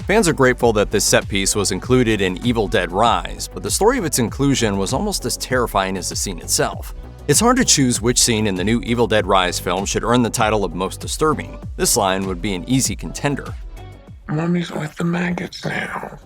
Fans are grateful that this set piece was included in Evil Dead Rise, but the story of its inclusion was almost as terrifying as the scene itself. It's hard to choose which scene in the new Evil Dead Rise film should earn the title of most disturbing. This line would be an easy contender. Mummy's with the maggots now.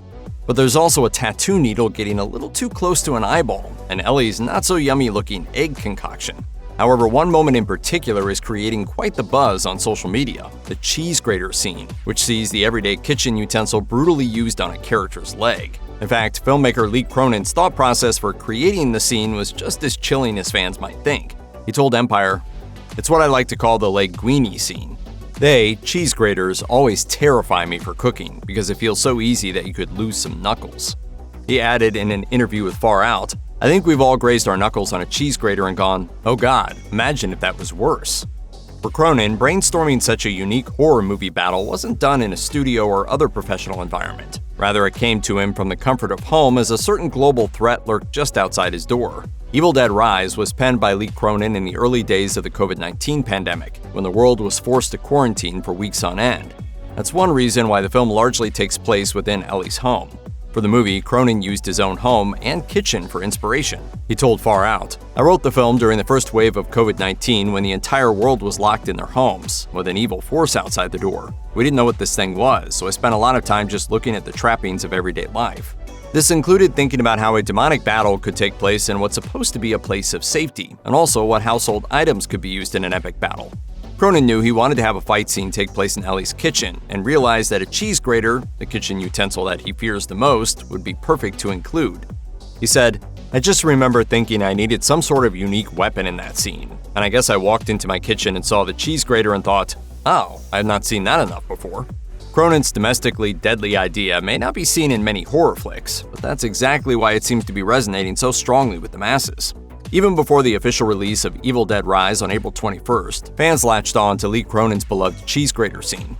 But there's also a tattoo needle getting a little too close to an eyeball, and Ellie's not-so-yummy-looking egg concoction. However, one moment in particular is creating quite the buzz on social media, the cheese grater scene, which sees the everyday kitchen utensil brutally used on a character's leg. In fact, filmmaker Lee Cronin's thought process for creating the scene was just as chilling as fans might think. He told Empire, "It's what I like to call the linguine scene. They, cheese graters, always terrify me for cooking because it feels so easy that you could lose some knuckles." He added in an interview with Far Out, "I think we've all grazed our knuckles on a cheese grater and gone, oh god, imagine if that was worse." For Cronin, brainstorming such a unique horror movie battle wasn't done in a studio or other professional environment. Rather, it came to him from the comfort of home as a certain global threat lurked just outside his door. Evil Dead Rise was penned by Lee Cronin in the early days of the COVID-19 pandemic, when the world was forced to quarantine for weeks on end. That's one reason why the film largely takes place within Ellie's home. For the movie, Cronin used his own home and kitchen for inspiration. He told Far Out, "I wrote the film during the first wave of COVID-19 when the entire world was locked in their homes, with an evil force outside the door. We didn't know what this thing was, so I spent a lot of time just looking at the trappings of everyday life." This included thinking about how a demonic battle could take place in what's supposed to be a place of safety, and also what household items could be used in an epic battle. Cronin knew he wanted to have a fight scene take place in Ellie's kitchen, and realized that a cheese grater, the kitchen utensil that he fears the most, would be perfect to include. He said, "I just remember thinking I needed some sort of unique weapon in that scene, and I guess I walked into my kitchen and saw the cheese grater and thought, oh, I have not seen that enough before." Cronin's domestically deadly idea may not be seen in many horror flicks, but that's exactly why it seems to be resonating so strongly with the masses. Even before the official release of Evil Dead Rise on April 21st, fans latched on to Lee Cronin's beloved cheese grater scene.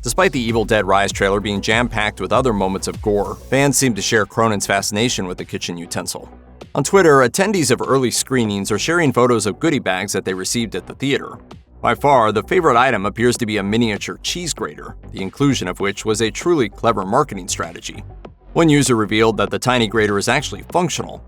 Despite the Evil Dead Rise trailer being jam-packed with other moments of gore, fans seem to share Cronin's fascination with the kitchen utensil. On Twitter, attendees of early screenings are sharing photos of goodie bags that they received at the theater. By far, the favorite item appears to be a miniature cheese grater, the inclusion of which was a truly clever marketing strategy. One user revealed that the tiny grater is actually functional.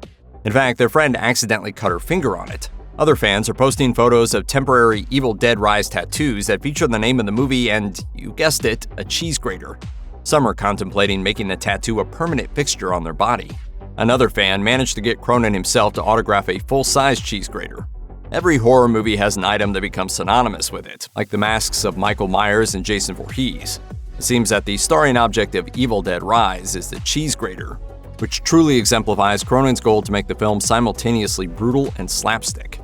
In fact, their friend accidentally cut her finger on it. Other fans are posting photos of temporary Evil Dead Rise tattoos that feature the name of the movie and, you guessed it, a cheese grater. Some are contemplating making the tattoo a permanent fixture on their body. Another fan managed to get Cronin himself to autograph a full-size cheese grater. Every horror movie has an item that becomes synonymous with it, like the masks of Michael Myers and Jason Voorhees. It seems that the starring object of Evil Dead Rise is the cheese grater, which truly exemplifies Cronin's goal to make the film simultaneously brutal and slapstick.